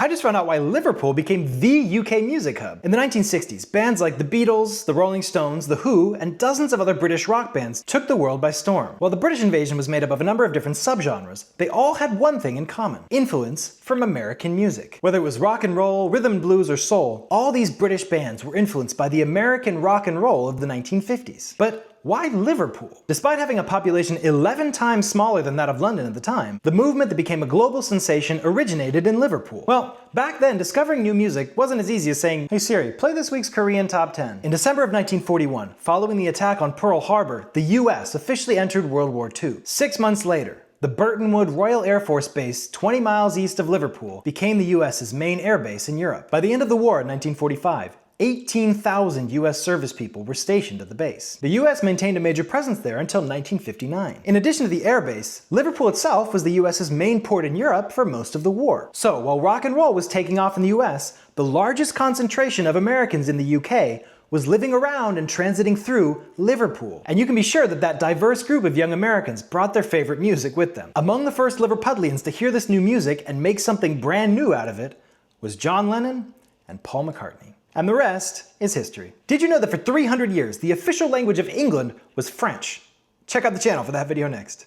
I just found out why Liverpool became the UK music hub. In the 1960s, bands like the Beatles, the Rolling Stones, the Who, and dozens of other British rock bands took the world by storm. While the British invasion was made up of a number of different subgenres, they all had one thing in common: influence from American music. Whether it was rock and roll, rhythm and blues, or soul, all these British bands were influenced by the American rock and roll of the 1950s. But why Liverpool? Despite having a population 11 times smaller than that of London at the time, the movement that became a global sensation originated in Liverpool. Well, back then, discovering new music wasn't as easy as saying, "Hey Siri, play this week's Korean Top 10. In December of 1941, following the attack on Pearl Harbor, the US officially entered World War II. 6 months later, the Burtonwood Royal Air Force Base, 20 miles east of Liverpool, became the US's main air base in Europe. By the end of the war in 1945, 18,000 US service people were stationed at the base. The US maintained a major presence there until 1959. In addition to the air base, Liverpool itself was the US's main port in Europe for most of the war. So while rock and roll was taking off in the US, the largest concentration of Americans in the UK was living around and transiting through Liverpool. And you can be sure that that diverse group of young Americans brought their favorite music with them. Among the first Liverpudlians to hear this new music and make something brand new out of it was John Lennon and Paul McCartney. And the rest is history. Did you know that for 300 years, the official language of England was French? Check out the channel for that video next.